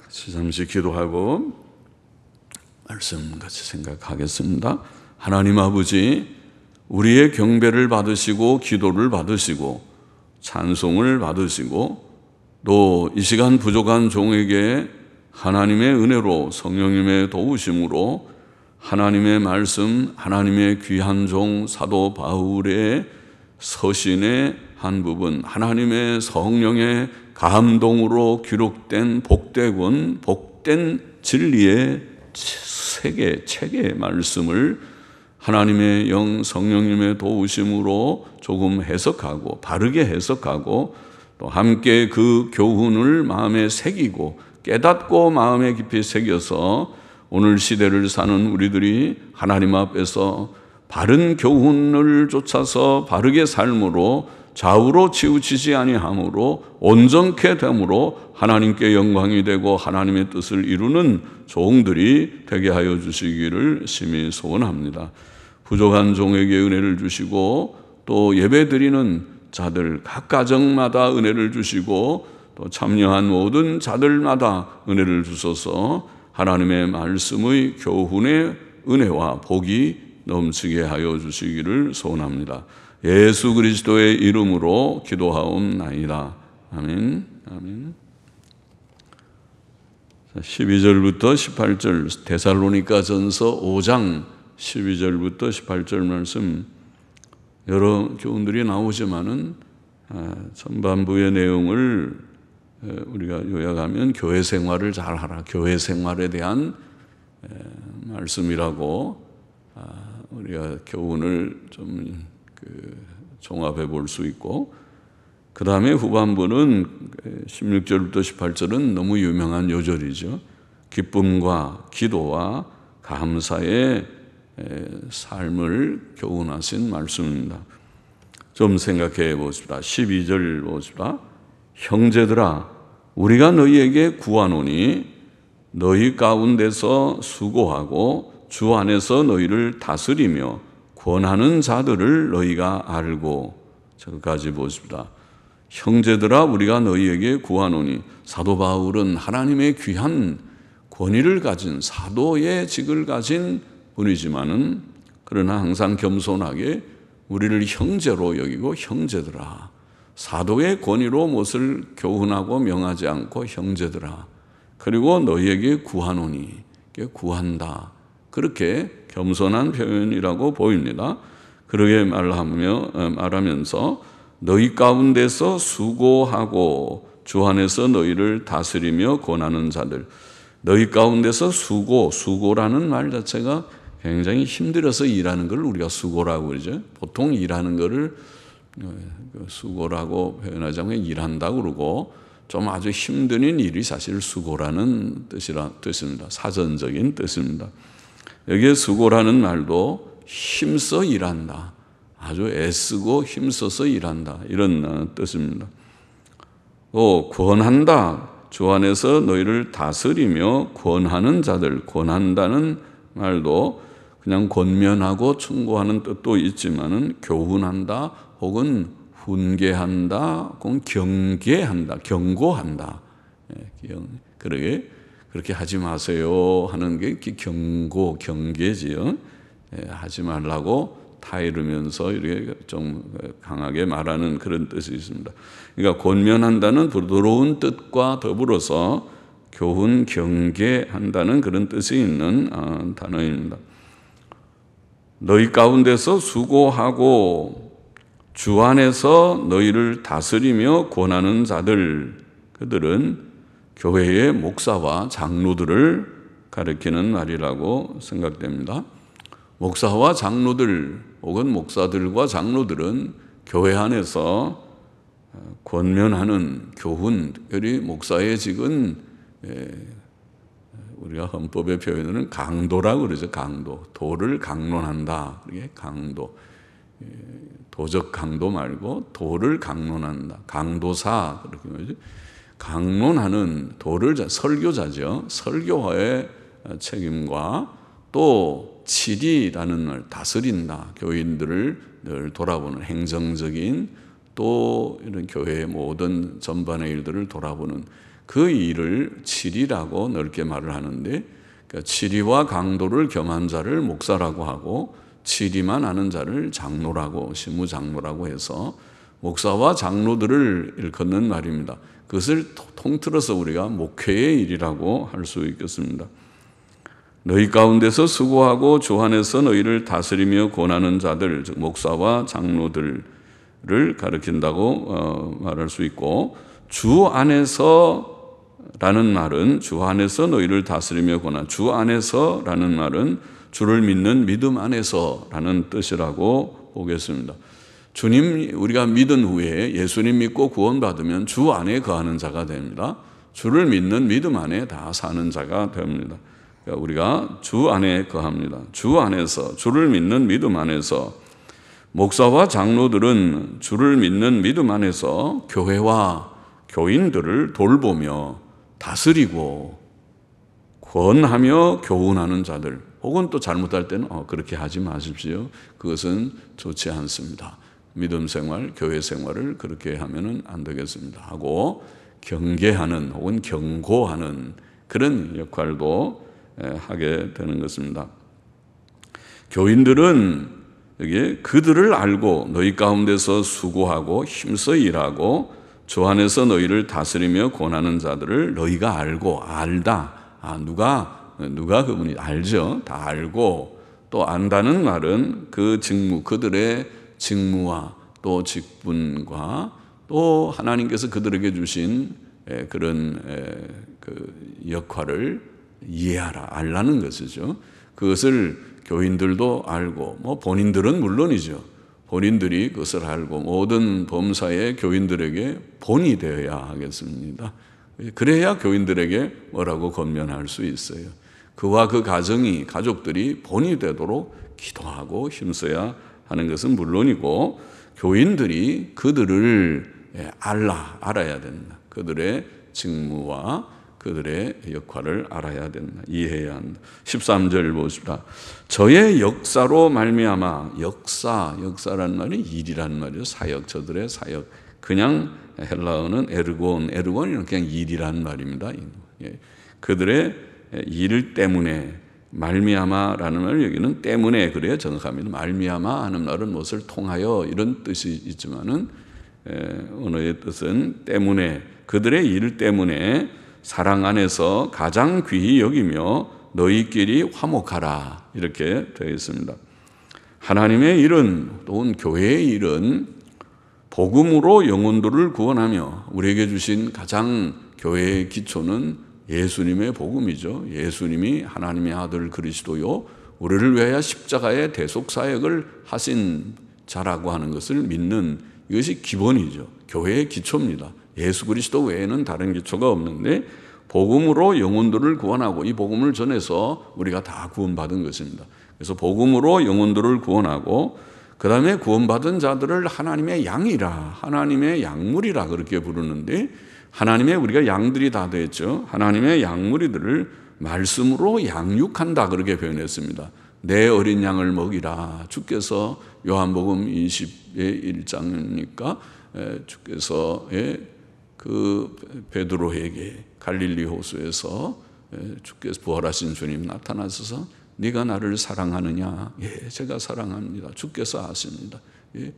잠시 기도하고 말씀 같이 생각하겠습니다. 하나님 아버지, 우리의 경배를 받으시고 기도를 받으시고 찬송을 받으시고 또 이 시간 부족한 종에게 하나님의 은혜로 성령님의 도우심으로 하나님의 말씀, 하나님의 귀한 종 사도 바울의 서신의 한 부분, 하나님의 성령의 감동으로 기록된 복된 진리의 책의 말씀을 하나님의 영 성령님의 도우심으로 조금 해석하고 바르게 해석하고 또 함께 그 교훈을 마음에 새기고 깨닫고 마음에 깊이 새겨서 오늘 시대를 사는 우리들이 하나님 앞에서 바른 교훈을 쫓아서 바르게 삶으로 좌우로 치우치지 아니함으로 온전케 됨으로 하나님께 영광이 되고 하나님의 뜻을 이루는 종들이 되게 하여 주시기를 심히 소원합니다. 부족한 종에게 은혜를 주시고 또 예배드리는 자들 각 가정마다 은혜를 주시고 또 참여한 모든 자들마다 은혜를 주셔서 하나님의 말씀의 교훈의 은혜와 복이 넘치게 하여 주시기를 소원합니다. 예수 그리스도의 이름으로 기도하옵나이다. 아멘. 아멘. 12절부터 18절 데살로니가 전서 5장 12절부터 18절 말씀 여러 교훈들이 나오지만은 전반부의 내용을 우리가 요약하면 교회 생활을 잘하라. 교회 생활에 대한 말씀이라고 우리가 교훈을 좀 종합해 볼 수 있고 그 다음에 후반부는 16절부터 18절은 너무 유명한 요절이죠. 기쁨과 기도와 감사의 삶을 교훈하신 말씀입니다. 좀 생각해 보십시다. 12절 보십시다. 형제들아 우리가 너희에게 구하노니 너희 가운데서 수고하고 주 안에서 너희를 다스리며 권하는 자들을 너희가 알고 저까지 보십시다. 형제들아 우리가 너희에게 구하노니 사도 바울은 하나님의 귀한 권위를 가진 사도의 직을 가진 분이지만은 그러나 항상 겸손하게 우리를 형제로 여기고 형제들아 사도의 권위로 무엇을 교훈하고 명하지 않고 형제들아 그리고 너희에게 구하노니 구한다 그렇게 겸손한 표현이라고 보입니다. 그러게 말하면서 너희 가운데서 수고하고 주 안에서 너희를 다스리며 권하는 자들 너희 가운데서 수고라는 말 자체가 굉장히 힘들어서 일하는 걸 우리가 수고라고 그러죠. 보통 일하는 거를 수고라고 표현하자면 일한다고 그러고 좀 아주 힘든 일이 사실 수고라는 뜻입니다. 사전적인 뜻입니다. 여기에 수고라는 말도 힘써 일한다. 아주 애쓰고 힘써서 일한다. 이런 뜻입니다. 또 권한다. 주 안에서 너희를 다스리며 권하는 자들, 권한다는 말도 그냥 권면하고 충고하는 뜻도 있지만은 교훈한다 혹은 훈계한다 혹은 경계한다, 경고한다. 그렇게 하지 마세요 하는 게 경계지요. 하지 말라고 타이르면서 이렇게 좀 강하게 말하는 그런 뜻이 있습니다. 그러니까 권면한다는 부드러운 뜻과 더불어서 교훈, 경계한다는 그런 뜻이 있는 단어입니다. 너희 가운데서 수고하고 주 안에서 너희를 다스리며 권하는 자들, 그들은 교회의 목사와 장로들을 가리키는 말이라고 생각됩니다. 목사와 장로들 혹은 목사들과 장로들은 교회 안에서 권면하는 교훈, 특별히 목사의 직은 우리가 헌법의 표현으로는 강도라고 그러죠. 강도, 도를 강론한다. 이게 강도, 도적 강도 말고 도를 강론한다. 강도사 그렇게 말이죠. 강론하는 도를 설교자죠. 설교의 책임과 또 치리라는 말, 다스린다. 교인들을 늘 돌아보는 행정적인 또 이런 교회의 모든 전반의 일들을 돌아보는 그 일을 치리라고 넓게 말을 하는데, 그러니까 치리와 강도를 겸한 자를 목사라고 하고 치리만 아는 자를 장로라고, 시무장로라고 해서 목사와 장로들을 일컫는 말입니다. 그것을 통틀어서 우리가 목회의 일이라고 할 수 있겠습니다. 너희 가운데서 수고하고 주 안에서 너희를 다스리며 권하는 자들, 즉 목사와 장로들을 가리킨다고 말할 수 있고, 주 안에서라는 말은 주 안에서 너희를 다스리며 권한, 주 안에서라는 말은 주를 믿는 믿음 안에서라는 뜻이라고 보겠습니다. 주님, 우리가 믿은 후에 예수님 믿고 구원받으면 주 안에 거하는 자가 됩니다. 주를 믿는 믿음 안에 다 사는 자가 됩니다. 그러니까 우리가 주 안에 거합니다. 주 안에서, 주를 믿는 믿음 안에서. 목사와 장로들은 주를 믿는 믿음 안에서 교회와 교인들을 돌보며 다스리고 권하며 교훈하는 자들, 혹은 또 잘못할 때는 그렇게 하지 마십시오. 그것은 좋지 않습니다. 믿음 생활, 교회 생활을 그렇게 하면은 안 되겠습니다. 하고 경계하는 혹은 경고하는 그런 역할도 하게 되는 것입니다. 교인들은 여기 그들을 알고 너희 가운데서 수고하고 힘써 일하고 주 안에서 너희를 다스리며 권하는 자들을 너희가 알고, 알다. 누가 그분이 알죠. 다 알고, 또 안다는 말은 그 직무, 그들의 직무와 또 직분과 또 하나님께서 그들에게 주신 그런 그 역할을 이해하라, 알라는 것이죠. 그것을 교인들도 알고, 본인들은 물론이죠. 본인들이 그것을 알고 모든 범사의 교인들에게 본이 되어야 하겠습니다. 그래야 교인들에게 뭐라고 권면할 수 있어요. 그와 그 가정이, 가족들이 본이 되도록 기도하고 힘써야 하는 것은 물론이고, 교인들이 그들을 알아야 된다. 그들의 직무와 그들의 역할을 알아야 된다. 이해해야 한다. 13절 보십시다. 저의 역사로 말미암아, 역사라는 말이 일이라는 말이죠. 사역, 저들의 사역. 그냥 헬라어는 에르곤이는 그냥 일이라는 말입니다. 그들의 일 때문에, 말미암아라는 말은 여기는 때문에 그래야 정확합니다. 말미암아 하는 말은 무엇을 통하여 이런 뜻이 있지만은 언어의 뜻은 때문에, 그들의 일 때문에 사랑 안에서 가장 귀히 여기며 너희끼리 화목하라, 이렇게 되어 있습니다. 하나님의 일은, 또는 교회의 일은 복음으로 영혼들을 구원하며, 우리에게 주신 가장 교회의 기초는 예수님의 복음이죠. 예수님이 하나님의 아들 그리스도요, 우리를 위하여 십자가의 대속사역을 하신 자라고 하는 것을 믿는, 이것이 기본이죠. 교회의 기초입니다. 예수 그리스도 외에는 다른 기초가 없는데, 복음으로 영혼들을 구원하고, 이 복음을 전해서 우리가 다 구원받은 것입니다. 그래서 복음으로 영혼들을 구원하고, 그 다음에 구원받은 자들을 하나님의 양이라, 하나님의 양물이라 그렇게 부르는데, 하나님의, 우리가 양들이 다 됐죠. 하나님의 양무리들을 말씀으로 양육한다 그렇게 표현했습니다. 내 어린 양을 먹이라. 주께서 요한복음 20의 1장이니까 주께서 그 베드로에게 갈릴리 호수에서 주께서 부활하신 주님 나타나셔서 네가 나를 사랑하느냐? 예, 제가 사랑합니다. 주께서 아십니다. 예.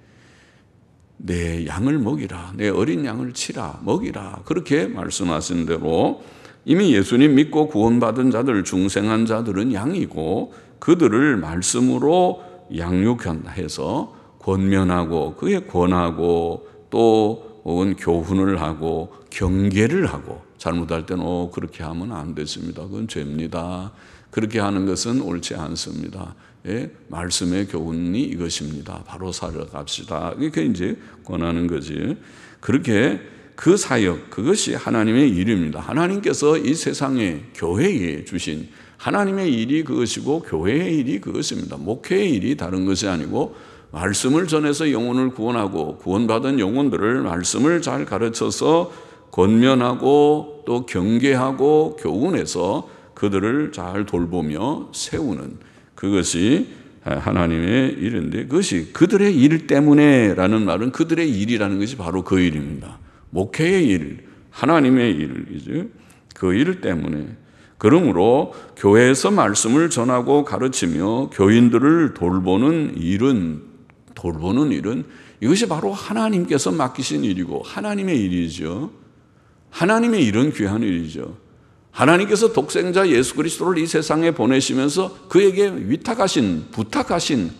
내 양을 먹이라, 내 어린 양을 치라, 먹이라, 그렇게 말씀하신 대로 이미 예수님 믿고 구원받은 자들, 중생한 자들은 양이고, 그들을 말씀으로 양육해서 권면하고, 그에 권하고, 또 혹은 교훈을 하고 경계를 하고, 잘못할 때는 그렇게 하면 안 됐습니다. 그건 죄입니다. 그렇게 하는 것은 옳지 않습니다. 예, 말씀의 교훈이 이것입니다. 바로 살아갑시다. 이렇게 이제 권하는 거지. 그렇게 그 사역, 그것이 하나님의 일입니다. 하나님께서 이 세상에 교회에 주신 하나님의 일이 그것이고, 교회의 일이 그것입니다. 목회의 일이 다른 것이 아니고, 말씀을 전해서 영혼을 구원하고, 구원받은 영혼들을 말씀을 잘 가르쳐서 권면하고 또 경계하고 교훈해서 그들을 잘 돌보며 세우는, 그것이 하나님의 일인데, 그것이 그들의 일 때문에 라는 말은 그들의 일이라는 것이 바로 그 일입니다. 목회의 일, 하나님의 일이죠. 그 일 때문에. 그러므로 교회에서 말씀을 전하고 가르치며 교인들을 돌보는 일은 이것이 바로 하나님께서 맡기신 일이고 하나님의 일이죠. 하나님의 일은 귀한 일이죠. 하나님께서 독생자 예수 그리스도를 이 세상에 보내시면서 그에게 부탁하신,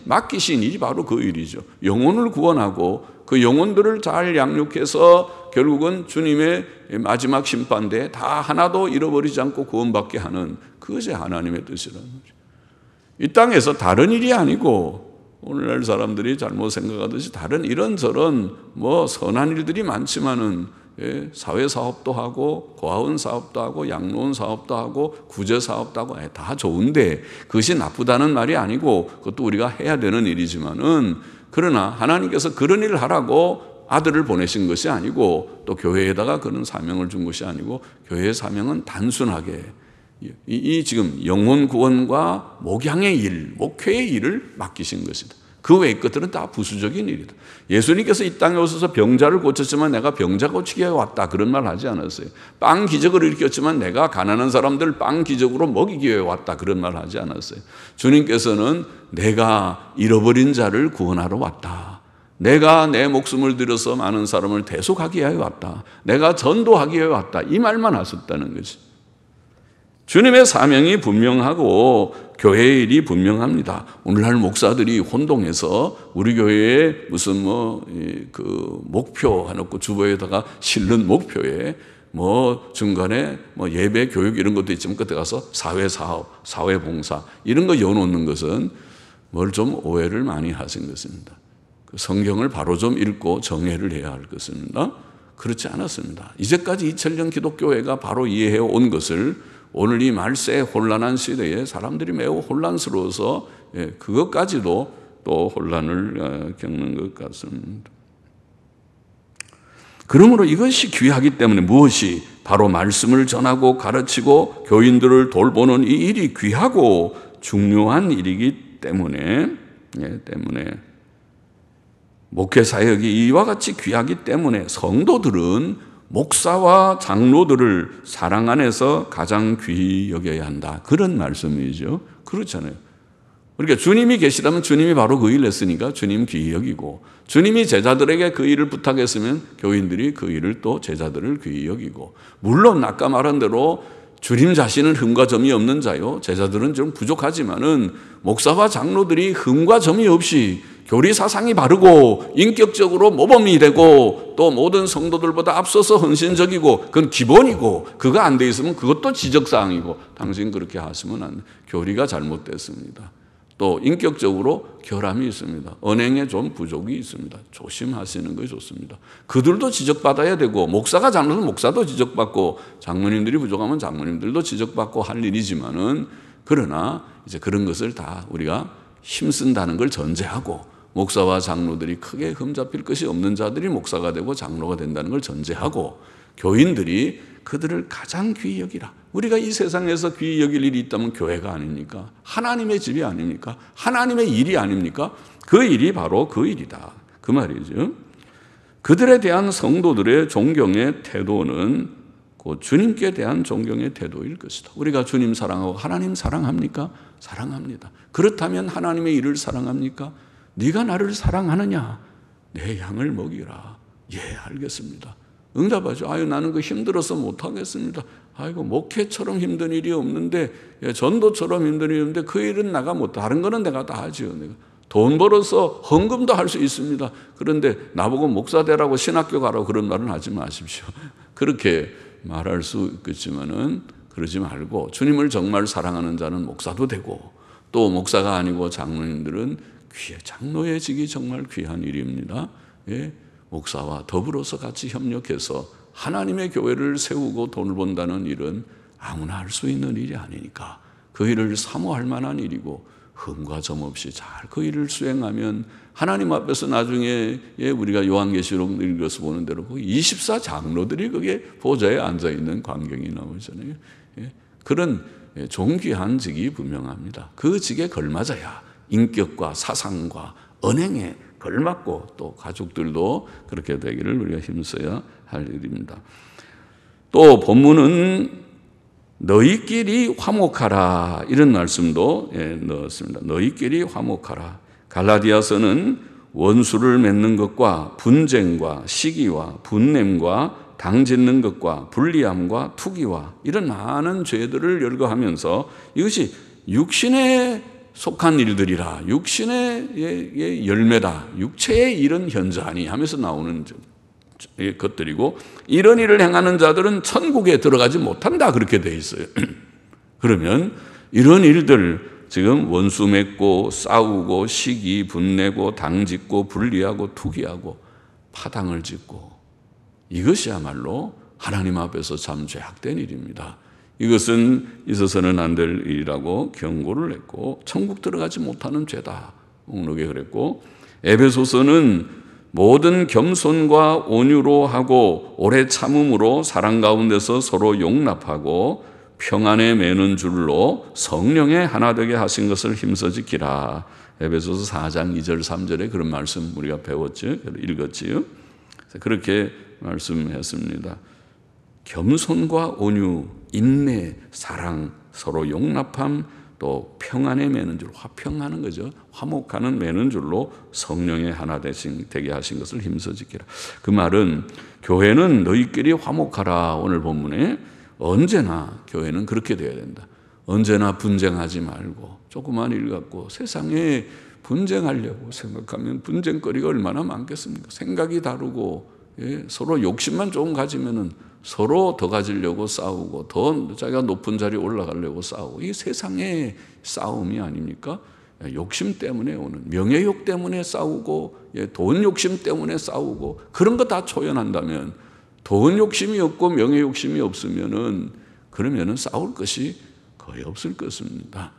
맡기신 일이 바로 그 일이죠. 영혼을 구원하고 그 영혼들을 잘 양육해서 결국은 주님의 마지막 심판대에 다 하나도 잃어버리지 않고 구원받게 하는 그것이 하나님의 뜻이라는 거죠. 이 땅에서 다른 일이 아니고 오늘날 사람들이 잘못 생각하듯이 다른 이런저런 선한 일들이 많지만은 사회 사업도 하고 고아원 사업도 하고 양로원 사업도 하고 구제 사업도 하고 다 좋은데 그것이 나쁘다는 말이 아니고 그것도 우리가 해야 되는 일이지만은 그러나 하나님께서 그런 일을 하라고 아들을 보내신 것이 아니고 또 교회에다가 그런 사명을 준 것이 아니고 교회의 사명은 단순하게 이 지금 영혼 구원과 목양의 일, 목회의 일을 맡기신 것이다. 그 외의 것들은 다 부수적인 일이다. 예수님께서 이 땅에 오셔서 병자를 고쳤지만 내가 병자 고치게 왔다 그런 말 하지 않았어요. 빵 기적을 일으켰지만 내가 가난한 사람들 빵 기적으로 먹이기 위해 왔다 그런 말 하지 않았어요. 주님께서는 내가 잃어버린 자를 구원하러 왔다. 내가 내 목숨을 들여서 많은 사람을 대속하기 위해 왔다. 내가 전도하기 위해 왔다. 이 말만 하셨다는 거지. 주님의 사명이 분명하고 교회의 일이 분명합니다. 오늘날 목사들이 혼동해서 우리 교회에 무슨 목표 해놓고 주보에다가 실는 목표에 중간에 예배 교육 이런 것도 있지만 그때 가서 사회사업, 사회봉사 이런 거 여놓는 것은 뭘 좀 오해를 많이 하신 것입니다. 성경을 바로 좀 읽고 정해를 해야 할 것입니다. 그렇지 않았습니다. 이제까지 2000년 기독교회가 바로 이해해 온 것을 오늘 이 말세 혼란한 시대에 사람들이 매우 혼란스러워서 그것까지도 또 혼란을 겪는 것 같습니다. 그러므로 이것이 귀하기 때문에 무엇이 바로 말씀을 전하고 가르치고 교인들을 돌보는 이 일이 귀하고 중요한 일이기 때문에 목회 사역이 이와 같이 귀하기 때문에 성도들은 목사와 장로들을 사랑 안에서 가장 귀히 여겨야 한다. 그런 말씀이죠. 그렇잖아요. 그러니까 주님이 계시다면 주님이 바로 그 일을 했으니까 주님 귀히 여기고 주님이 제자들에게 그 일을 부탁했으면 교인들이 그 일을 또 제자들을 귀히 여기고 물론 아까 말한 대로 주님 자신은 흠과 점이 없는 자요. 제자들은 좀 부족하지만은 목사와 장로들이 흠과 점이 없이 교리 사상이 바르고 인격적으로 모범이 되고 또 모든 성도들보다 앞서서 헌신적이고 그건 기본이고 그거 안 돼 있으면 그것도 지적사항이고 당신 그렇게 하시면 안 돼. 교리가 잘못됐습니다. 또 인격적으로 결함이 있습니다. 언행에 좀 부족이 있습니다. 조심하시는 것이 좋습니다. 그들도 지적받아야 되고 목사가 잘못하면 목사도 지적받고 장로님들이 부족하면 장로님들도 지적받고 할 일이지만은 그러나 이제 그런 것을 다 우리가 힘쓴다는 걸 전제하고 목사와 장로들이 크게 흠잡힐 것이 없는 자들이 목사가 되고 장로가 된다는 걸 전제하고 교인들이 그들을 가장 귀히 여기라. 우리가 이 세상에서 귀히 여길 일이 있다면 교회가 아닙니까? 하나님의 집이 아닙니까? 하나님의 일이 아닙니까? 그 일이 바로 그 일이다. 그 말이죠. 그들에 대한 성도들의 존경의 태도는 곧 주님께 대한 존경의 태도일 것이다. 우리가 주님 사랑하고 하나님 사랑합니까? 사랑합니다. 그렇다면 하나님의 일을 사랑합니까? 네가 나를 사랑하느냐? 내 양을 먹이라. 예, 알겠습니다. 응답하죠. 아유, 나는 그 힘들어서 못하겠습니다. 아이고, 목회처럼 힘든 일이 없는데, 전도처럼 힘든 일이 없는데, 그 일은 내가 못, 다른 거는 내가 다 하지요. 내가 돈 벌어서 헌금도 할 수 있습니다. 그런데 나보고 목사 되라고 신학교 가라고 그런 말은 하지 마십시오. 그렇게 말할 수 있겠지만은, 그러지 말고, 주님을 정말 사랑하는 자는 목사도 되고, 또 목사가 아니고 장로님들은 장로의 직이 정말 귀한 일입니다. 예. 목사와 더불어서 같이 협력해서 하나님의 교회를 세우고 돈을 번다는 일은 아무나 할 수 있는 일이 아니니까 그 일을 사모할 만한 일이고 흠과 점 없이 잘 그 일을 수행하면 하나님 앞에서 나중에 우리가 요한계시록 읽어서 보는 대로 24 장로들이 거기에 보좌에 앉아있는 광경이 나오잖아요. 그런 존귀한 직이 분명합니다. 그 직에 걸맞아야 인격과 사상과 언행에 걸맞고 또 가족들도 그렇게 되기를 우리가 힘써야 할 일입니다. 또 본문은 너희끼리 화목하라 이런 말씀도 넣었습니다. 너희끼리 화목하라. 갈라디아서는 원수를 맺는 것과 분쟁과 시기와 분냄과 당짓는 것과 불리함과 투기와 이런 많은 죄들을 열거하면서 이것이 육신에 속한 일들이라, 육신의 열매다, 육체의 일은 현저하니 하면서 나오는 것들이고, 이런 일을 행하는 자들은 천국에 들어가지 못한다 그렇게 돼 있어요. 그러면 이런 일들, 지금 원수 맺고 싸우고 시기 분내고 당짓고 분리하고 투기하고 파당을 짓고, 이것이야말로 하나님 앞에서 참 죄악된 일입니다. 이것은 있어서는 안 될 일이라고 경고를 했고, 천국 들어가지 못하는 죄다 목록에 그랬고, 에베소서는 모든 겸손과 온유로 하고 오래 참음으로 사랑 가운데서 서로 용납하고 평안에 매는 줄로 성령의 하나 되게 하신 것을 힘써 지키라. 에베소서 4장 2절 3절에 그런 말씀 우리가 배웠죠, 읽었지요. 그렇게 말씀했습니다. 겸손과 온유, 인내, 사랑, 서로 용납함, 또 평안에 매는 줄, 화평하는 거죠. 화목하는 매는 줄로 성령의 하나 되게 하신 것을 힘써 지키라. 그 말은 교회는 너희끼리 화목하라. 오늘 본문에 언제나 교회는 그렇게 돼야 된다. 언제나 분쟁하지 말고, 조그만 일 갖고 세상에 분쟁하려고 생각하면 분쟁거리가 얼마나 많겠습니까? 생각이 다르고, 서로 욕심만 조금 가지면은 서로 더 가지려고 싸우고, 더 자기가 높은 자리에 올라가려고 싸우고, 이게 세상의 싸움이 아닙니까? 욕심 때문에 오는, 명예욕 때문에 싸우고, 돈 욕심 때문에 싸우고, 그런 거 다 초연한다면, 돈 욕심이 없고 명예 욕심이 없으면은, 그러면은 싸울 것이 거의 없을 것입니다.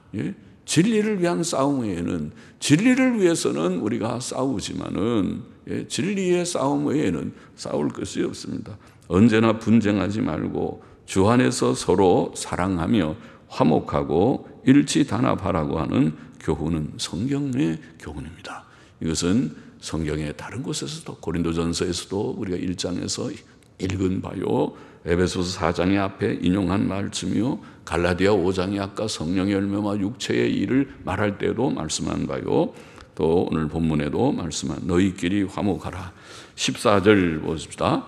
진리를 위한 싸움 외에는, 진리를 위해서는 우리가 싸우지만은, 진리의 싸움 외에는 싸울 것이 없습니다. 언제나 분쟁하지 말고 주 안에서 서로 사랑하며 화목하고 일치 단합하라고 하는 교훈은 성경의 교훈입니다. 이것은 성경의 다른 곳에서도, 고린도전서에서도 우리가 1장에서 읽은 바요, 에베소서 4장의 앞에 인용한 말씀이요, 갈라디아 5장이 아까 성령의 열매와 육체의 일을 말할 때도 말씀한 바요, 또 오늘 본문에도 말씀한 너희끼리 화목하라. 14절 보십시다.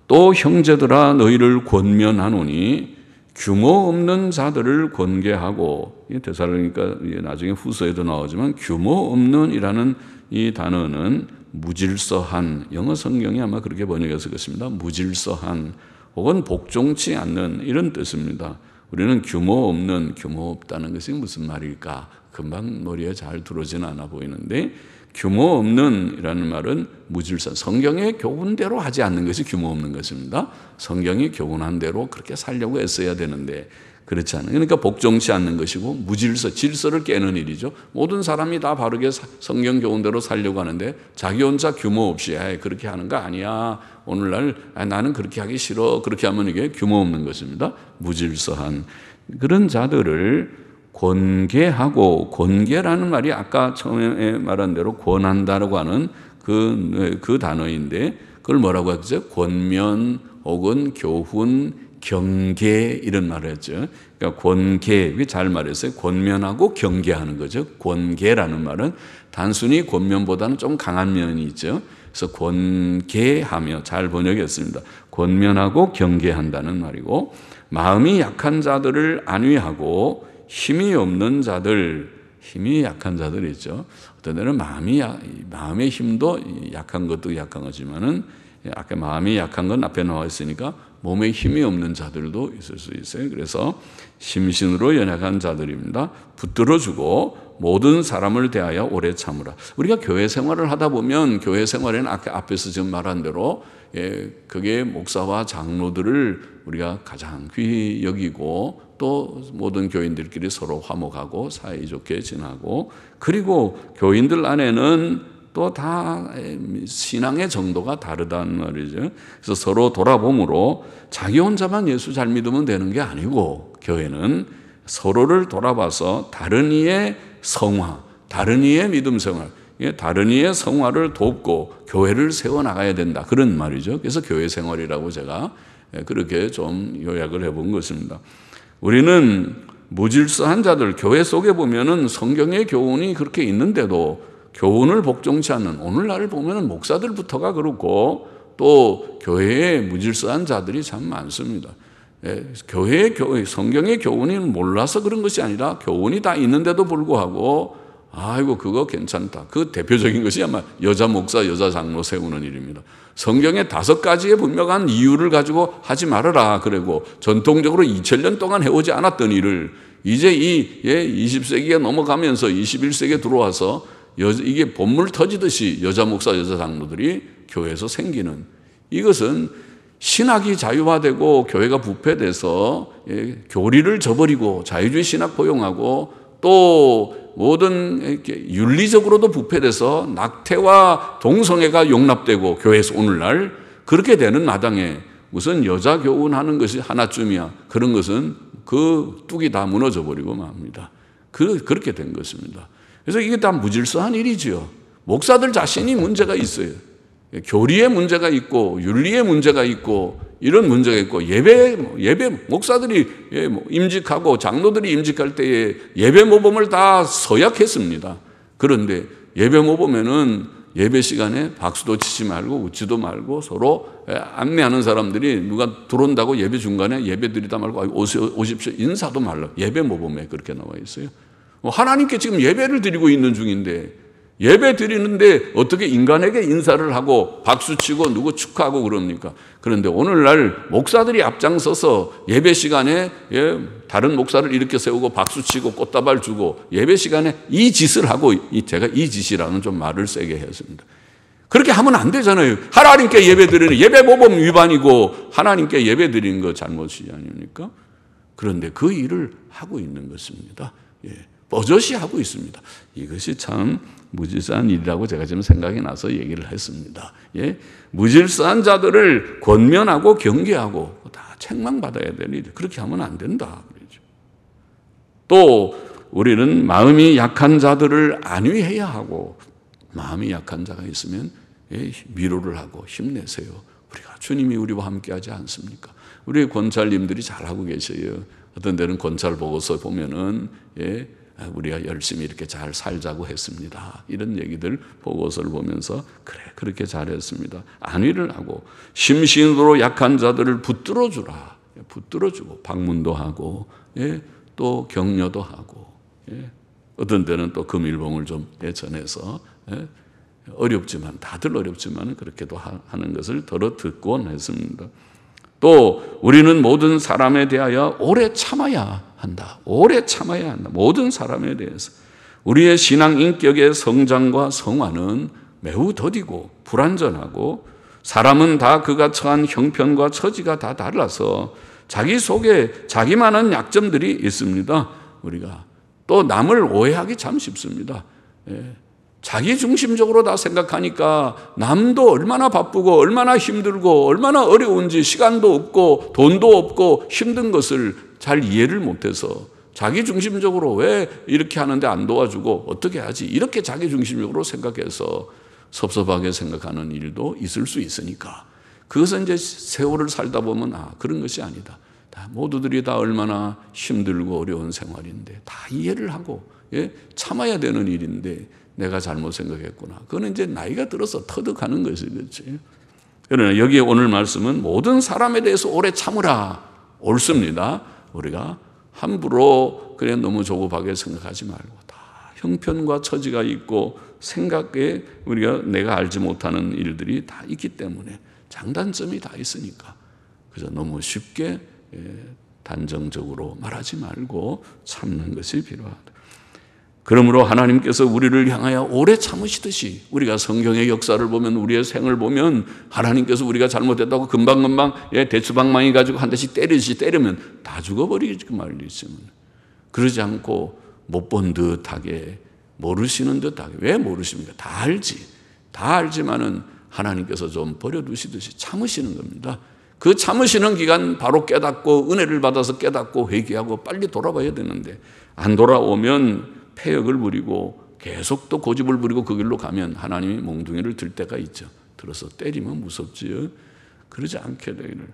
또 형제들아 너희를 권면하노니 규모 없는 자들을 권계하고, 데살로니가 나중에 후서에도 나오지만 규모 없는이라는 이 단어는 무질서한, 영어 성경이 아마 그렇게 번역해서 그렇습니다. 무질서한 혹은 복종치 않는 이런 뜻입니다. 우리는 규모 없는, 규모 없다는 것이 무슨 말일까? 금방 머리에 잘 들어오지는 않아 보이는데, 규모 없는 이라는 말은 무질서, 성경의 교훈대로 하지 않는 것이 규모 없는 것입니다. 성경이 교훈한 대로 그렇게 살려고 애써야 되는데 그렇지 않아요. 그러니까 복종치 않는 것이고, 무질서, 질서를 깨는 일이죠. 모든 사람이 다 바르게 성경 교훈대로 살려고 하는데 자기 혼자 규모 없이 그렇게 하는 거 아니야, 오늘날 나는 그렇게 하기 싫어, 그렇게 하면 이게 규모 없는 것입니다. 무질서한 그런 자들을 권계하고, 권계라는 말이 아까 처음에 말한 대로 권한다라고 하는 그 단어인데, 그걸 뭐라고 하죠? 권면 혹은 교훈, 경계 이런 말을 했죠. 그러니까 권계, 잘 말했어요. 권면하고 경계하는 거죠. 권계라는 말은 단순히 권면보다는 좀 강한 면이 있죠. 그래서 권계하며, 잘 번역했습니다. 권면하고 경계한다는 말이고, 마음이 약한 자들을 안위하고 힘이 없는 자들, 힘이 약한 자들 있죠. 어떤 데는 마음의 힘도 약한 것도 약한 거지만은, 아까 마음이 약한 건 앞에 나와 있으니까 몸에 힘이 없는 자들도 있을 수 있어요. 그래서 심신으로 연약한 자들입니다. 붙들어주고 모든 사람을 대하여 오래 참으라. 우리가 교회 생활을 하다 보면, 교회 생활에는 앞에서 지금 말한 대로 그게 목사와 장로들을 우리가 가장 귀히 여기고, 또 모든 교인들끼리 서로 화목하고 사이좋게 지나고, 그리고 교인들 안에는 또 다 신앙의 정도가 다르단 말이죠. 그래서 서로 돌아봄으로 자기 혼자만 예수 잘 믿으면 되는 게 아니고, 교회는 서로를 돌아봐서 다른 이의 성화, 다른 이의 믿음 생활, 다른 이의 성화를 돕고 교회를 세워나가야 된다, 그런 말이죠. 그래서 교회 생활이라고 제가 그렇게 좀 요약을 해본 것입니다. 우리는 무질서한 자들, 교회 속에 보면은 성경의 교훈이 그렇게 있는데도 교훈을 복종치 않는, 오늘날 보면은 목사들부터가 그렇고 또 교회에 무질서한 자들이 참 많습니다. 성경의 교훈이 몰라서 그런 것이 아니라 교훈이 다 있는데도 불구하고 아이고 그거 괜찮다. 그 대표적인 것이 아마 여자 목사, 여자 장로 세우는 일입니다. 성경에 5가지의 분명한 이유를 가지고 하지 말아라 그러고 전통적으로 2000년 동안 해오지 않았던 일을 이제 이 20세기가 넘어가면서 21세기에 들어와서 이게 본물 터지듯이 여자 목사, 여자 장로들이 교회에서 생기는, 이것은 신학이 자유화되고 교회가 부패돼서 교리를 저버리고 자유주의 신학 포용하고 또 모든 이렇게 윤리적으로도 부패돼서 낙태와 동성애가 용납되고 교회에서 오늘날 그렇게 되는 마당에 무슨 여자 교훈하는 것이 하나쯤이야. 그런 것은 그 뚝이 다 무너져 버리고 맙니다. 그렇게 된 것입니다. 그래서 이게 다 무질서한 일이지요. 목사들 자신이 문제가 있어요. 교리에 문제가 있고 윤리에 문제가 있고 이런 문제가 있고 예배 목사들이 임직하고 장로들이 임직할 때에 예배 모범을 다 서약했습니다. 그런데 예배 모범에는 예배 시간에 박수도 치지 말고 웃지도 말고 서로 안내하는 사람들이 누가 들어온다고 예배 중간에 예배 드리다 말고 오십시오 인사도 말라. 예배 모범에 그렇게 나와 있어요. 하나님께 지금 예배를 드리고 있는 중인데 예배 드리는데 어떻게 인간에게 인사를 하고 박수치고 누구 축하하고 그럽니까? 그런데 오늘날 목사들이 앞장서서 예배 시간에 다른 목사를 이렇게 세우고 박수치고 꽃다발 주고 예배 시간에 이 짓을 하고, 제가 이 짓이라는 좀 말을 세게 했습니다. 그렇게 하면 안 되잖아요. 하나님께 예배 드리는 예배 모범 위반이고 하나님께 예배 드리는 거 잘못이 아닙니까? 그런데 그 일을 하고 있는 것입니다. 버젓이 하고 있습니다. 이것이 참 무질서한 일이라고 제가 지금 생각이 나서 얘기를 했습니다. 무질서한 자들을 권면하고 경계하고 다 책망받아야 되는 일. 그렇게 하면 안 된다. 또 우리는 마음이 약한 자들을 안위해야 하고, 마음이 약한 자가 있으면 위로를 하고 힘내세요. 우리가 주님이 우리와 함께하지 않습니까? 우리 권찰님들이 잘하고 계셔요. 어떤 데는 권찰 보고서 보면은 우리가 열심히 이렇게 잘 살자고 했습니다. 이런 얘기들 보고서를 보면서 그래 그렇게 잘했습니다. 안위를 하고 심신으로 약한 자들을 붙들어주라. 붙들어주고 방문도 하고 또 격려도 하고 어떤 때는 또 금일봉을 좀 전해서 어렵지만 다들 어렵지만 그렇게도 하는 것을 들어 듣곤 했습니다. 또 우리는 모든 사람에 대하여 오래 참아야 한다. 오래 참아야 한다. 모든 사람에 대해서. 우리의 신앙 인격의 성장과 성화는 매우 더디고 불완전하고 사람은 다 그가 처한 형편과 처지가 다 달라서 자기 속에 자기만한 약점들이 있습니다. 우리가 또 남을 오해하기 참 쉽습니다. 자기 중심적으로 다 생각하니까 남도 얼마나 바쁘고 얼마나 힘들고 얼마나 어려운지 시간도 없고 돈도 없고 힘든 것을 잘 이해를 못해서 자기 중심적으로 왜 이렇게 하는데 안 도와주고 어떻게 하지 이렇게 자기 중심적으로 생각해서 섭섭하게 생각하는 일도 있을 수 있으니까 그것은 이제 세월을 살다 보면 그런 것이 아니다. 다 모두들이 다 얼마나 힘들고 어려운 생활인데 다 이해를 하고 참아야 되는 일인데 내가 잘못 생각했구나. 그거는 이제 나이가 들어서 터득하는 것이겠지. 그러나 여기 오늘 말씀은 모든 사람에 대해서 오래 참으라. 옳습니다. 우리가 함부로 그래 너무 조급하게 생각하지 말고 다 형편과 처지가 있고 생각에 우리가 내가 알지 못하는 일들이 다 있기 때문에 장단점이 다 있으니까 그래서 너무 쉽게 단정적으로 말하지 말고 참는 것이 필요하다. 그러므로 하나님께서 우리를 향하여 오래 참으시듯이 우리가 성경의 역사를 보면 우리의 생을 보면 하나님께서 우리가 잘못했다고 금방금방 대추방망이 가지고 한 대씩 때리면 다 죽어버리지 말리지만 그러지 않고 못 본 듯하게 모르시는 듯하게 왜 모르십니까? 다 알지. 다 알지만은 하나님께서 좀 버려두시듯이 참으시는 겁니다. 그 참으시는 기간 바로 깨닫고 은혜를 받아서 깨닫고 회개하고 빨리 돌아봐야 되는데 안 돌아오면 폐역을 부리고 계속 또 고집을 부리고 그 길로 가면 하나님이 몽둥이를 들 때가 있죠. 들어서 때리면 무섭지요. 그러지 않게 되기를.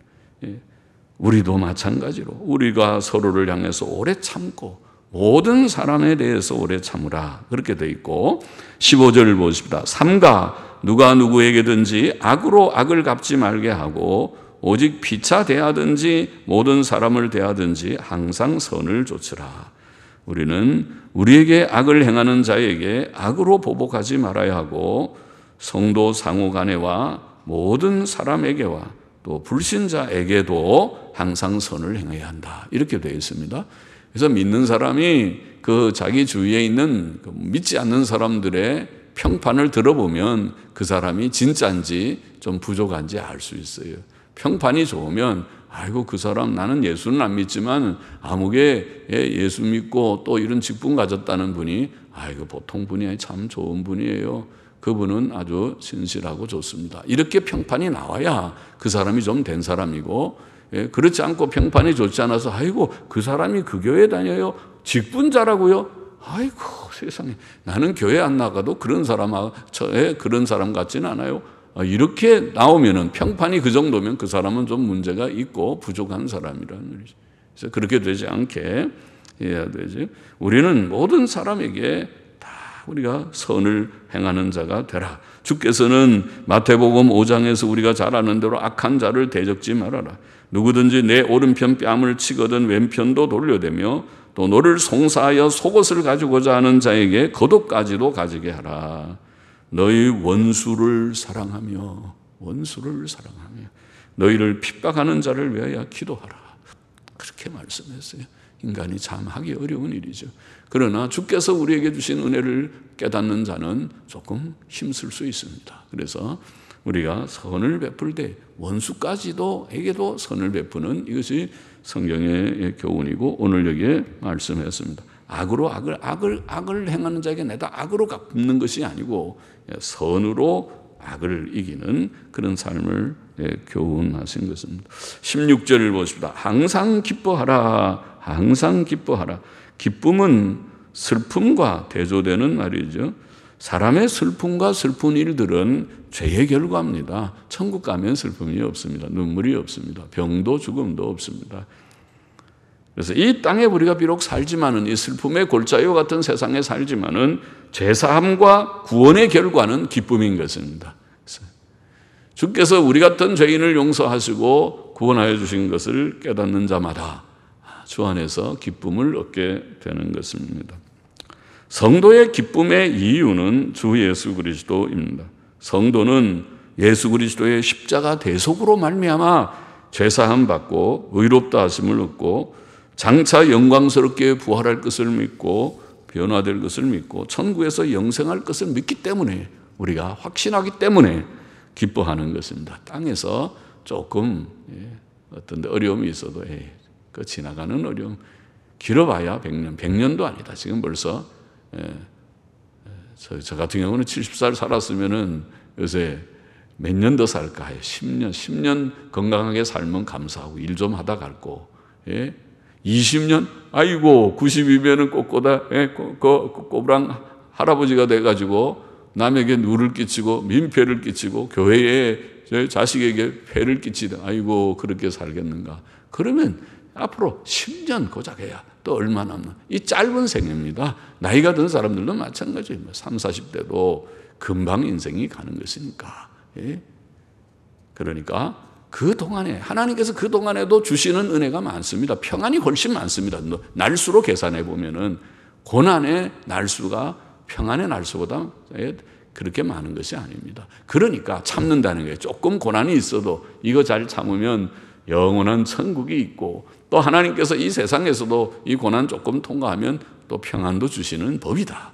우리도 마찬가지로 우리가 서로를 향해서 오래 참고 모든 사람에 대해서 오래 참으라 그렇게 돼 있고 15절을 보십니다. 삼가 누가 누구에게든지 악으로 악을 갚지 말게 하고 오직 피차 대하든지 모든 사람을 대하든지 항상 선을 좇으라. 우리는 우리에게 악을 행하는 자에게 악으로 보복하지 말아야 하고 성도 상호 간에와 모든 사람에게와 또 불신자에게도 항상 선을 행해야 한다. 이렇게 되어 있습니다. 그래서 믿는 사람이 그 자기 주위에 있는 믿지 않는 사람들의 평판을 들어보면 그 사람이 진짜인지 좀 부족한지 알 수 있어요. 평판이 좋으면 아이고 그 사람 나는 예수는 안 믿지만 아무개 예수 믿고 또 이런 직분 가졌다는 분이 아이고 보통 분이 아니라 참 좋은 분이에요. 그분은 아주 신실하고 좋습니다. 이렇게 평판이 나와야 그 사람이 좀 된 사람이고 그렇지 않고 평판이 좋지 않아서 아이고 그 사람이 그 교회 다녀요. 직분자라고요. 아이고 세상에 나는 교회 안 나가도 그런 사람 같지는 않아요. 이렇게 나오면은 평판이 그 정도면 그 사람은 좀 문제가 있고 부족한 사람이라는 말이죠. 그래서 그렇게 되지 않게 해야 되지. 우리는 모든 사람에게 다 우리가 선을 행하는 자가 되라. 주께서는 마태복음 5장에서 우리가 잘 아는 대로 악한 자를 대적지 말아라. 누구든지 내 오른편 뺨을 치거든 왼편도 돌려대며 또 너를 송사하여 속옷을 가지고자 하는 자에게 겉옷까지도 가지게 하라. 너희 원수를 사랑하며 너희를 핍박하는 자를 위하여 기도하라. 그렇게 말씀했어요. 인간이 참 하기 어려운 일이죠. 그러나 주께서 우리에게 주신 은혜를 깨닫는 자는 조금 힘쓸 수 있습니다. 그래서 우리가 선을 베풀 때 원수까지도에게도 선을 베푸는 이것이 성경의 교훈이고 오늘 여기에 말씀했습니다. 악으로 악을 행하는 자에게 내다 악으로 갚는 것이 아니고 선으로 악을 이기는 그런 삶을 교훈하신 것입니다. 16절을 보십니다. 항상 기뻐하라. 항상 기뻐하라. 기쁨은 슬픔과 대조되는 말이죠. 사람의 슬픔과 슬픈 일들은 죄의 결과입니다. 천국 가면 슬픔이 없습니다. 눈물이 없습니다. 병도 죽음도 없습니다. 그래서 이 땅에 우리가 비록 살지만은 이 슬픔의 골짜기와 같은 세상에 살지만은 죄사함과 구원의 결과는 기쁨인 것입니다. 주께서 우리 같은 죄인을 용서하시고 구원하여 주신 것을 깨닫는 자마다 주 안에서 기쁨을 얻게 되는 것입니다. 성도의 기쁨의 이유는 주 예수 그리스도입니다. 성도는 예수 그리스도의 십자가 대속으로 말미암아 죄사함 받고 의롭다 하심을 얻고 장차 영광스럽게 부활할 것을 믿고 변화될 것을 믿고 천국에서 영생할 것을 믿기 때문에 우리가 확신하기 때문에 기뻐하는 것입니다. 땅에서 조금 어떤 어려움이 있어도 그 지나가는 어려움 길어봐야 100년, 100년도 아니다. 지금 벌써 저 같은 경우는 70살 살았으면은 요새 몇 년 더 살까 해요. 10년 건강하게 살면 감사하고 일 좀 하다 갈고 20년 아이고 92배는 꼬부랑 할아버지가 돼가지고 남에게 누를 끼치고 민폐를 끼치고 교회에 자식에게 폐를 끼치다 아이고 그렇게 살겠는가. 그러면 앞으로 10년 고작해야 또 얼마 남나. 이 짧은 생입니다. 나이가 든 사람들도 마찬가지예요. 30, 40대도 금방 인생이 가는 것이니까. 그러니까 그동안에 하나님께서 그동안에도 주시는 은혜가 많습니다. 평안이 훨씬 많습니다. 날수로 계산해 보면은 고난의 날수가 평안의 날수보다 그렇게 많은 것이 아닙니다. 그러니까 참는다는 거예요. 조금 고난이 있어도 이거 잘 참으면 영원한 천국이 있고 또 하나님께서 이 세상에서도 이 고난 조금 통과하면 또 평안도 주시는 법이다.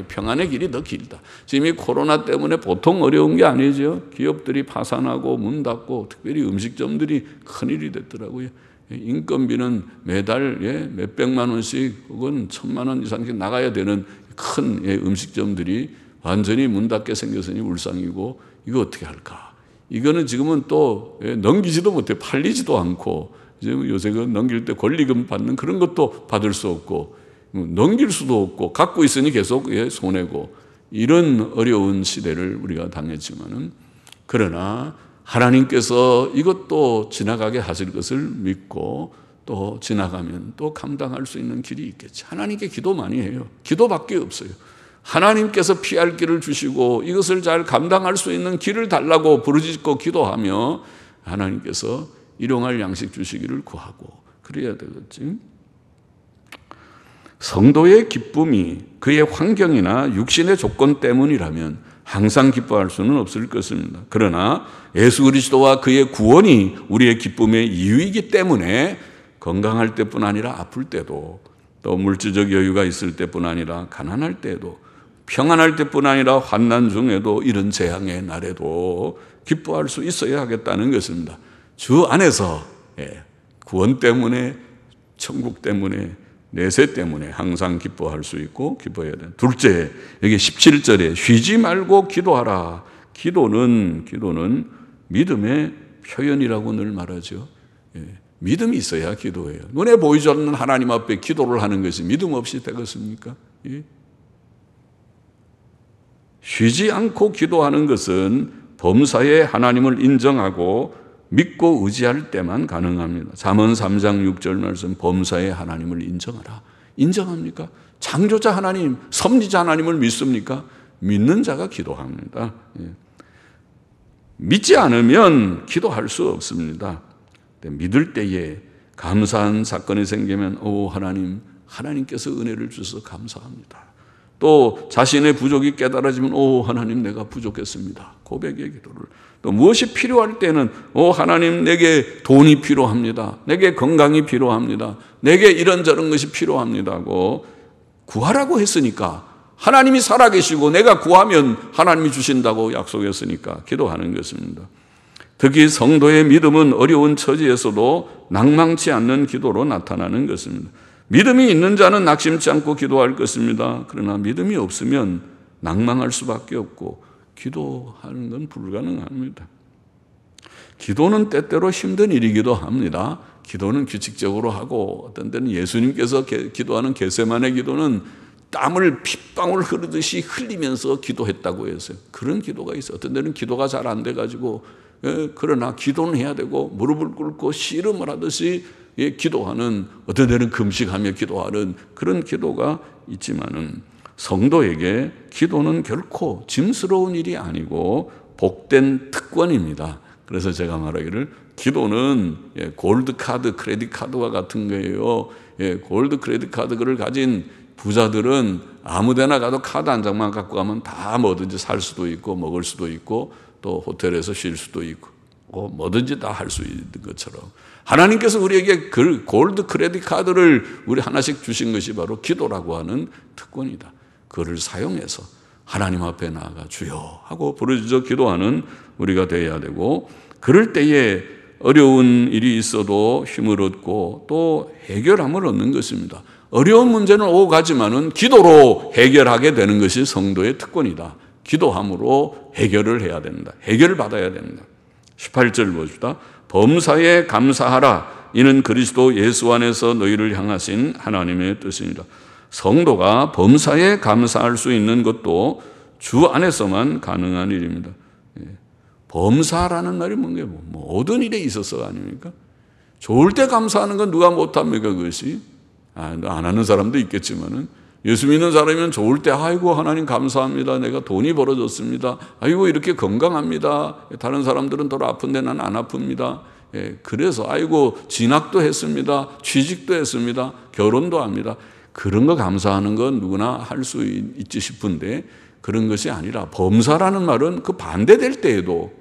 평안의 길이 더 길다. 지금 이 코로나 때문에 보통 어려운 게 아니죠. 기업들이 파산하고 문 닫고 특별히 음식점들이 큰일이 됐더라고요. 인건비는 매달 몇백만 원씩 혹은 1,000만 원 이상 나가야 되는 큰 음식점들이 완전히 문 닫게 생겼으니 울상이고 이거 어떻게 할까? 이거는 지금은 또 넘기지도 못해 팔리지도 않고 요새 그 넘길 때 권리금 받는 그런 것도 받을 수 없고 넘길 수도 없고 갖고 있으니 계속 손해고 이런 어려운 시대를 우리가 당했지만은 그러나 하나님께서 이것도 지나가게 하실 것을 믿고 또 지나가면 또 감당할 수 있는 길이 있겠지. 하나님께 기도 많이 해요. 기도밖에 없어요. 하나님께서 피할 길을 주시고 이것을 잘 감당할 수 있는 길을 달라고 부르짖고 기도하며 하나님께서 일용할 양식 주시기를 구하고 그래야 되겠지. 성도의 기쁨이 그의 환경이나 육신의 조건 때문이라면 항상 기뻐할 수는 없을 것입니다. 그러나 예수 그리스도와 그의 구원이 우리의 기쁨의 이유이기 때문에 건강할 때뿐 아니라 아플 때도, 또 물질적 여유가 있을 때뿐 아니라 가난할 때도, 평안할 때뿐 아니라 환난 중에도, 이런 재앙의 날에도 기뻐할 수 있어야 하겠다는 것입니다. 주 안에서 구원 때문에, 천국 때문에, 내세 때문에 항상 기뻐할 수 있고 기뻐해야 돼요. 둘째, 여기 17절에 쉬지 말고 기도하라. 기도는 믿음의 표현이라고 늘 말하죠. 믿음이 있어야 기도해요. 눈에 보이지 않는 하나님 앞에 기도를 하는 것이 믿음 없이 되겠습니까? 쉬지 않고 기도하는 것은 범사에 하나님을 인정하고 믿고 의지할 때만 가능합니다. 잠언 3장 6절 말씀, 범사에 하나님을 인정하라. 인정합니까? 창조자 하나님, 섭리자 하나님을 믿습니까? 믿는 자가 기도합니다. 믿지 않으면 기도할 수 없습니다. 믿을 때에 감사한 사건이 생기면 하나님께서 은혜를 주셔서 감사합니다. 또 자신의 부족이 깨달아지면 하나님 내가 부족했습니다. 고백의 기도를. 또 무엇이 필요할 때는 하나님 내게 돈이 필요합니다. 내게 건강이 필요합니다. 내게 이런저런 것이 필요합니다고 구하라고 했으니까, 하나님이 살아계시고 내가 구하면 하나님이 주신다고 약속했으니까 기도하는 것입니다. 특히 성도의 믿음은 어려운 처지에서도 낭망치 않는 기도로 나타나는 것입니다. 믿음이 있는 자는 낙심치 않고 기도할 것입니다. 그러나 믿음이 없으면 낭망할 수밖에 없고 기도하는 건 불가능합니다. 기도는 때때로 힘든 일이기도 합니다. 기도는 규칙적으로 하고, 어떤 때는 예수님께서 기도하는 겟세마네 기도는 땀을 핏방울 흐르듯이 흘리면서 기도했다고 했어요. 그런 기도가 있어요. 어떤 때는 기도가 잘 안 돼가지고 그러나 기도는 해야 되고 무릎을 꿇고 씨름을 하듯이 기도하는, 어떤 때는 금식하며 기도하는 그런 기도가 있지만은, 성도에게 기도는 결코 짐스러운 일이 아니고 복된 특권입니다. 그래서 제가 말하기를 기도는 골드 카드, 크레딧 카드와 같은 거예요. 골드 크레딧 카드를 가진 부자들은 아무데나 가도 카드 한 장만 갖고 가면 다 뭐든지 살 수도 있고 먹을 수도 있고 또 호텔에서 쉴 수도 있고 뭐든지 다 할 수 있는 것처럼, 하나님께서 우리에게 그 골드 크레딧 카드를 우리 하나씩 주신 것이 바로 기도라고 하는 특권이다. 그를 사용해서 하나님 앞에 나아가 주여 하고 부르짖어 기도하는 우리가 되어야 되고, 그럴 때에 어려운 일이 있어도 힘을 얻고 또 해결함을 얻는 것입니다. 어려운 문제는 오고 가지만은 기도로 해결하게 되는 것이 성도의 특권이다. 기도함으로 해결을 해야 된다. 해결을 받아야 된다. 18절 보십시다. 범사에 감사하라. 이는 그리스도 예수 안에서 너희를 향하신 하나님의 뜻입니다. 성도가 범사에 감사할 수 있는 것도 주 안에서만 가능한 일입니다. 범사라는 말이 뭔가 모든 일에 있어서 아닙니까? 좋을 때 감사하는 건 누가 못합니까? 그것이 안 하는 사람도 있겠지만은, 예수 믿는 사람이면 좋을 때 아이고 하나님 감사합니다. 내가 돈이 벌어졌습니다. 아이고 이렇게 건강합니다. 다른 사람들은 더 아픈데 난 안 아픕니다. 그래서 아이고 진학도 했습니다. 취직도 했습니다. 결혼도 합니다. 그런 거 감사하는 건 누구나 할 수 있지 싶은데, 그런 것이 아니라 범사라는 말은 그 반대될 때에도,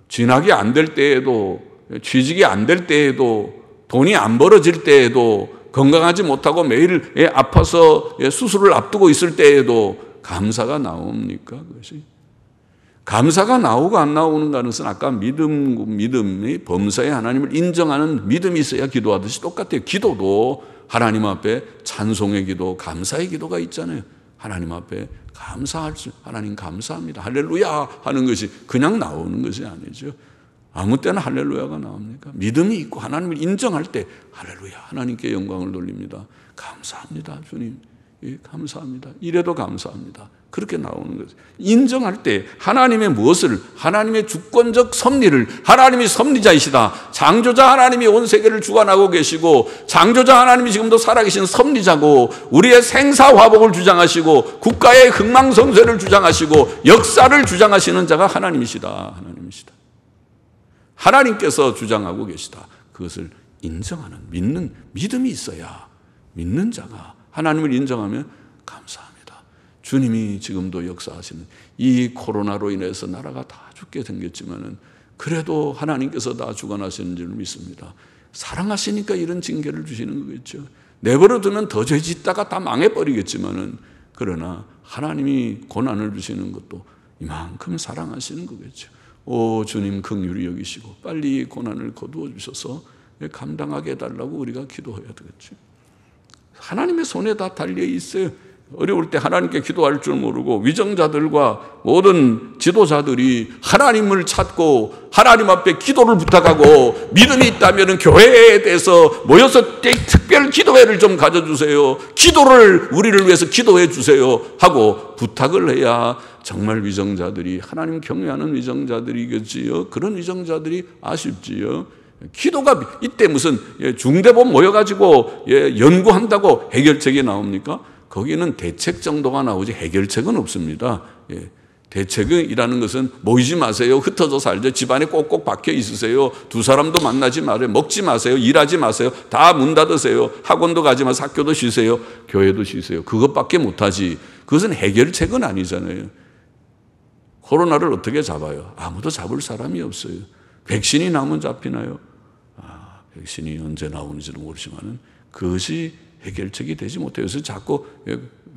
진학이 안 될 때에도, 취직이 안 될 때에도, 돈이 안 벌어질 때에도, 건강하지 못하고 매일 아파서 수술을 앞두고 있을 때에도 감사가 나옵니까? 그것이 감사가 나오고 안 나오는 것은 아까 믿음이 범사에 하나님을 인정하는 믿음이 있어야 기도하듯이 똑같아요. 기도도 하나님 앞에 찬송의 기도, 감사의 기도가 있잖아요. 하나님 앞에 하나님 감사합니다. 할렐루야 하는 것이 그냥 나오는 것이 아니죠. 아무 때나 할렐루야가 나옵니까? 믿음이 있고 하나님을 인정할 때 할렐루야, 하나님께 영광을 돌립니다. 감사합니다, 주님. 예, 감사합니다. 이래도 감사합니다. 그렇게 나오는 거죠. 인정할 때 하나님의 무엇을, 하나님의 주권적 섭리를, 하나님이 섭리자이시다. 창조자 하나님이 온 세계를 주관하고 계시고, 창조자 하나님이 지금도 살아계신 섭리자고, 우리의 생사화복을 주장하시고, 국가의 흥망성쇠를 주장하시고, 역사를 주장하시는 자가 하나님이시다. 하나님이시다. 하나님께서 주장하고 계시다. 그것을 인정하는, 믿는 믿음이 있어야 믿는 자가 하나님을 인정하면 감사합니다. 주님이 지금도 역사하시는 이 코로나로 인해서 나라가 다 죽게 생겼지만은 그래도 하나님께서 다 주관하시는 줄 믿습니다. 사랑하시니까 이런 징계를 주시는 거겠죠. 내버려 두면 더 죄 짓다가 다 망해버리겠지만은 그러나 하나님이 고난을 주시는 것도 이만큼 사랑하시는 거겠죠. 오 주님 긍휼히 여기시고 빨리 고난을 거두어 주셔서 감당하게 해달라고 우리가 기도해야 되겠죠. 하나님의 손에 다 달려 있어요. 어려울 때 하나님께 기도할 줄 모르고 위정자들과 모든 지도자들이 하나님을 찾고 하나님 앞에 기도를 부탁하고 믿음이 있다면 교회에 대해서 모여서 특별 기도회를 좀 가져주세요. 기도를 우리를 위해서 기도해 주세요 하고 부탁을 해야 정말 위정자들이 하나님 경외하는 위정자들이겠지요. 그런 위정자들이 아쉽지요. 기도가 이때 무슨 중대본 모여가지고 연구한다고 해결책이 나옵니까? 거기는 대책 정도가 나오지 해결책은 없습니다. 대책이라는 것은 모이지 마세요. 흩어져 살죠. 집안에 꼭꼭 박혀 있으세요. 두 사람도 만나지 말아요. 먹지 마세요. 일하지 마세요. 다 문 닫으세요. 학원도 가지 마세요. 학교도 쉬세요. 교회도 쉬세요. 그것밖에 못하지. 그것은 해결책은 아니잖아요. 코로나를 어떻게 잡아요? 아무도 잡을 사람이 없어요. 백신이 나오면 잡히나요? 백신이 언제 나오는지는 모르지만 그것이 해결책이 되지 못해요. 그래서 자꾸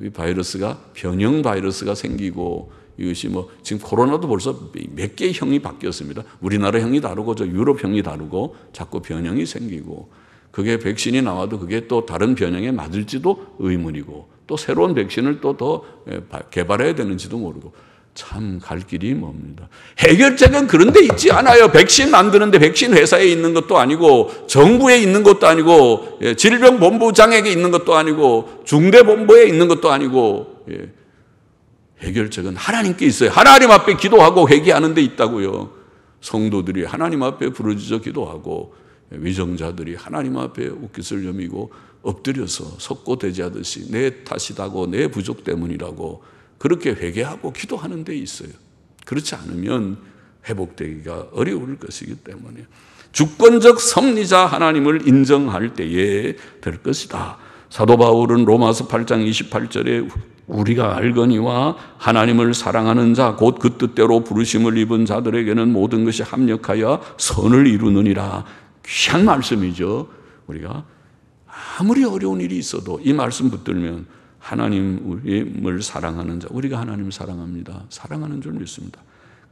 이 바이러스가 변형 바이러스가 생기고 이것이 지금 코로나도 벌써 몇 개의 형이 바뀌었습니다. 우리나라 형이 다르고 저 유럽 형이 다르고 자꾸 변형이 생기고 그게 백신이 나와도 그게 또 다른 변형에 맞을지도 의문이고 또 새로운 백신을 또 더 개발해야 되는지도 모르고 참 갈 길이 멉니다. 해결책은 그런 데 있지 않아요. 백신 만드는데 백신 회사에 있는 것도 아니고 정부에 있는 것도 아니고 질병본부장에게 있는 것도 아니고 중대본부에 있는 것도 아니고 해결책은 하나님께 있어요. 하나님 앞에 기도하고 회개하는 데 있다고요. 성도들이 하나님 앞에 부르짖어 기도하고 위정자들이 하나님 앞에 옷깃을 여미고 엎드려서 석고대지하듯이 내 탓이다고 내 부족 때문이라고 그렇게 회개하고 기도하는 데 있어요. 그렇지 않으면 회복되기가 어려울 것이기 때문에 주권적 섭리자 하나님을 인정할 때에 될 것이다. 사도 바울은 로마서 8장 28절에 우리가 알거니와 하나님을 사랑하는 자 곧 그 뜻대로 부르심을 입은 자들에게는 모든 것이 합력하여 선을 이루느니라. 귀한 말씀이죠. 우리가 아무리 어려운 일이 있어도 이 말씀 붙들면 하나님을 사랑하는 자, 우리가 하나님을 사랑합니다. 사랑하는 줄 믿습니다.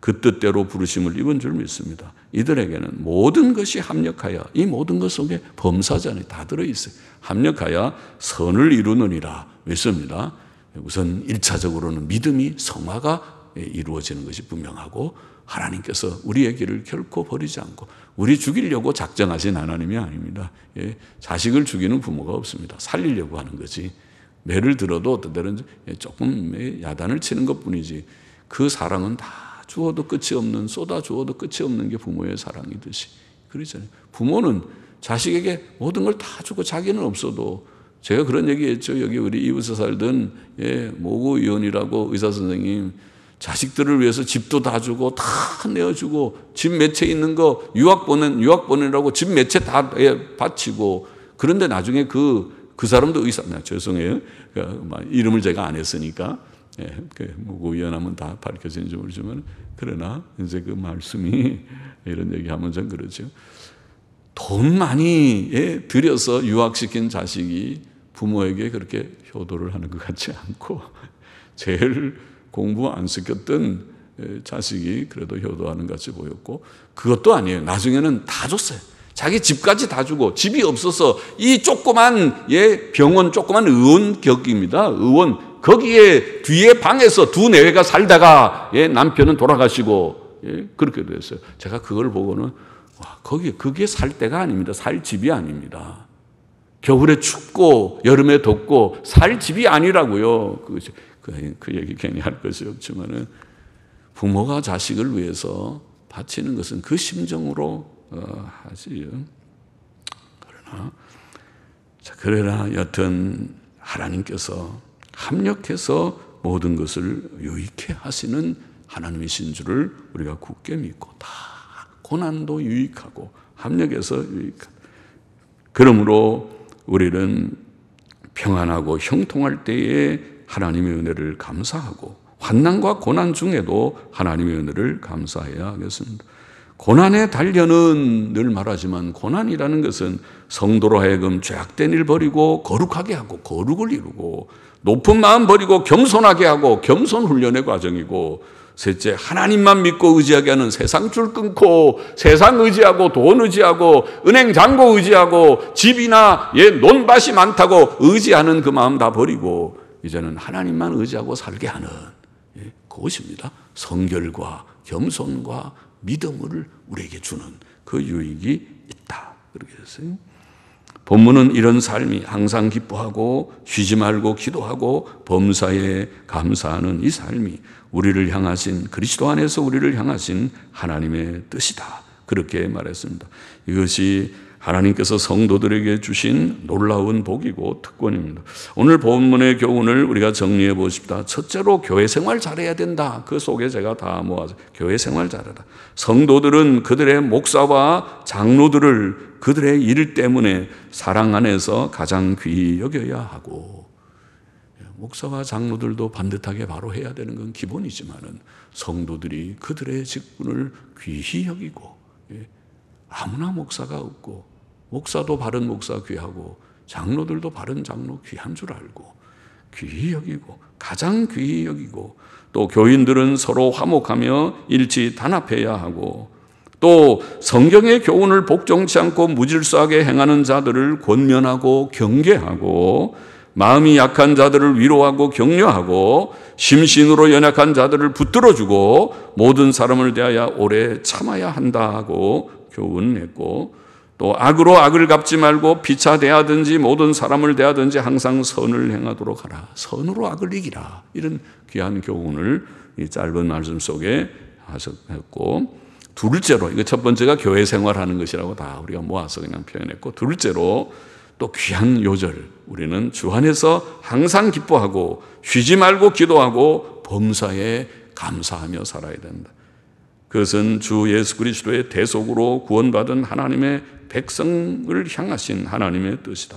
그 뜻대로 부르심을 입은 줄 믿습니다. 이들에게는 모든 것이 합력하여, 이 모든 것 속에 범사자는 다 들어있어요. 합력하여 선을 이루느니라 믿습니다. 우선 1차적으로는 믿음이 성화가 이루어지는 것이 분명하고 하나님께서 우리의 길을 결코 버리지 않고 우리 죽이려고 작정하신 하나님이 아닙니다. 자식을 죽이는 부모가 없습니다. 살리려고 하는 거지. 매를 들어도 어떤 때는 조금 야단을 치는 것뿐이지 그 사랑은 다 주어도 끝이 없는 쏟아 주어도 끝이 없는 게 부모의 사랑이듯이 그러잖아요. 부모는 자식에게 모든 걸 다 주고 자기는 없어도 제가 그런 얘기했죠. 여기 우리 이웃에 살던 모구 의원이라고 의사 선생님 자식들을 위해서 집도 다 주고 다 내어주고 집 몇 채 있는 거 유학 보내라고 집 몇 채 다 바치고 그런데 나중에 그 사람도 의사, 죄송해요. 이름을 제가 안 했으니까. 모구 의원하면 다 밝혀지는지 모르지만, 그러나 이제 그 말씀이 이런 얘기하면 좀 그러죠. 돈 많이 들여서 유학시킨 자식이 부모에게 그렇게 효도를 하는 것 같지 않고, 제일 공부 안 시켰던 자식이 그래도 효도하는 것 같이 보였고, 그것도 아니에요. 나중에는 다 줬어요. 자기 집까지 다 주고 집이 없어서 이 조그만 병원 조그만 의원격입니다. 의원 거기에 뒤에 방에서 2-4회가 살다가 남편은 돌아가시고 그렇게 됐어요. 제가 그걸 보고는 와, 그게 살 데가 아닙니다. 살 집이 아닙니다. 겨울에 춥고 여름에 덥고 살 집이 아니라고요. 그 얘기 괜히 할 것이 없지만은 부모가 자식을 위해서 바치는 것은 그 심정으로 하지요. 그러나 여튼 하나님께서 합력해서 모든 것을 유익해 하시는 하나님이신 줄을 우리가 굳게 믿고, 다 고난도 유익하고 합력해서 유익하다. 그러므로 우리는 평안하고 형통할 때에 하나님의 은혜를 감사하고, 환난과 고난 중에도 하나님의 은혜를 감사해야 하겠습니다. 고난의 단련은 늘 말하지만, 고난이라는 것은 성도로 하여금 죄악된 일 버리고 거룩하게 하고 거룩을 이루고, 높은 마음 버리고 겸손하게 하고 겸손 훈련의 과정이고, 셋째, 하나님만 믿고 의지하게 하는 세상 줄 끊고 세상 의지하고 돈 의지하고 은행 잔고 의지하고 집이나 논밭이 많다고 의지하는 그 마음 다 버리고 이제는 하나님만 의지하고 살게 하는 그것입니다. 성결과 겸손과 믿음을 우리에게 주는 그 유익이 있다. 그렇게 했어요. 본문은 이런 삶이 항상 기뻐하고 쉬지 말고 기도하고 범사에 감사하는 이 삶이 우리를 향하신, 그리스도 안에서 우리를 향하신 하나님의 뜻이다. 그렇게 말했습니다. 이것이 하나님께서 성도들에게 주신 놀라운 복이고 특권입니다. 오늘 본문의 교훈을 우리가 정리해 보십시다. 첫째로 교회 생활 잘해야 된다. 그 속에 제가 다 모아서 교회 생활 잘하라. 성도들은 그들의 목사와 장로들을 그들의 일 때문에 사랑 안에서 가장 귀히 여겨야 하고, 목사와 장로들도 반듯하게 바로 해야 되는 건 기본이지만은 성도들이 그들의 직분을 귀히 여기고, 아무나 목사가 없고, 목사도 바른 목사 귀하고 장로들도 바른 장로 귀한 줄 알고 귀히 여기고, 가장 귀히 여기고, 또 교인들은 서로 화목하며 일치 단합해야 하고, 또 성경의 교훈을 복종치 않고 무질서하게 행하는 자들을 권면하고 경계하고, 마음이 약한 자들을 위로하고 격려하고, 심신으로 연약한 자들을 붙들어주고, 모든 사람을 대하여 오래 참아야 한다고 교훈했고, 또 악으로 악을 갚지 말고 피차 대하든지 모든 사람을 대하든지 항상 선을 행하도록 하라. 선으로 악을 이기라. 이런 귀한 교훈을 이 짧은 말씀 속에 하셨고, 둘째로, 이거 첫 번째가 교회 생활하는 것이라고 다 우리가 모아서 그냥 표현했고, 둘째로 또 귀한 요절, 우리는 주 안에서 항상 기뻐하고 쉬지 말고 기도하고 범사에 감사하며 살아야 된다. 그것은 주 예수 그리스도의 대속으로 구원받은 하나님의 백성을 향하신 하나님의 뜻이다.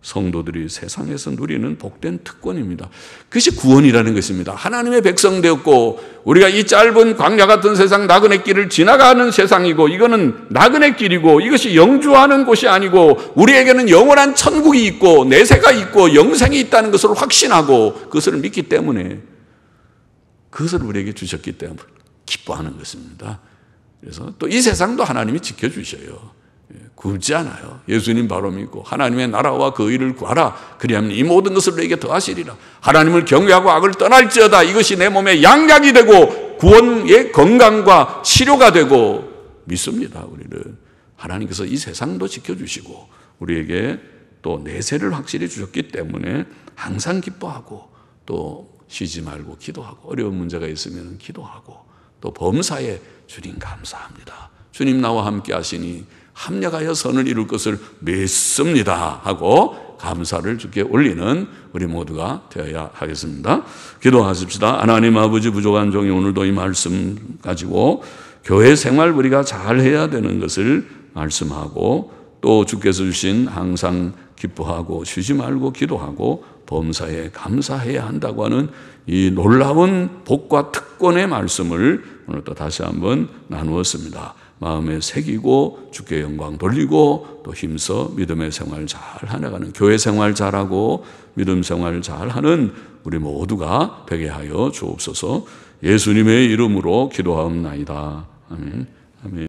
성도들이 세상에서 누리는 복된 특권입니다. 그것이 구원이라는 것입니다. 하나님의 백성 되었고, 우리가 이 짧은 광야 같은 세상, 나그네 길을 지나가는 세상이고, 이거는 나그네 길이고, 이것이 영주하는 곳이 아니고, 우리에게는 영원한 천국이 있고 내세가 있고 영생이 있다는 것을 확신하고 그것을 믿기 때문에, 그것을 우리에게 주셨기 때문에 기뻐하는 것입니다. 그래서 또 이 세상도 하나님이 지켜주셔요. 굶지 않아요. 예수님 바로 믿고 하나님의 나라와 그 의를 구하라. 그리하면 이 모든 것을 너에게 더하시리라. 하나님을 경외하고 악을 떠날지어다. 이것이 내 몸에 양약이 되고 구원의 건강과 치료가 되고 믿습니다. 우리는 하나님께서 이 세상도 지켜주시고 우리에게 또 내세를 확실히 주셨기 때문에 항상 기뻐하고, 또 쉬지 말고 기도하고, 어려운 문제가 있으면 기도하고, 또 범사에 주님 감사합니다. 주님 나와 함께 하시니 합력하여 선을 이룰 것을 믿습니다 하고 감사를 주께 올리는 우리 모두가 되어야 하겠습니다. 기도하십시다. 하나님 아버지, 부족한 종이 오늘도 이 말씀 가지고 교회 생활 우리가 잘해야 되는 것을 말씀하고, 또 주께서 주신 항상 기뻐하고 쉬지 말고 기도하고 범사에 감사해야 한다고 하는 이 놀라운 복과 특권의 말씀을 오늘 또 다시 한번 나누었습니다. 마음에 새기고 주께 영광 돌리고 또 힘써 믿음의 생활 잘 해나가는, 교회 생활 잘하고 믿음 생활 잘하는 우리 모두가 되게 하여 주옵소서. 예수님의 이름으로 기도하옵나이다. 아멘. 아멘.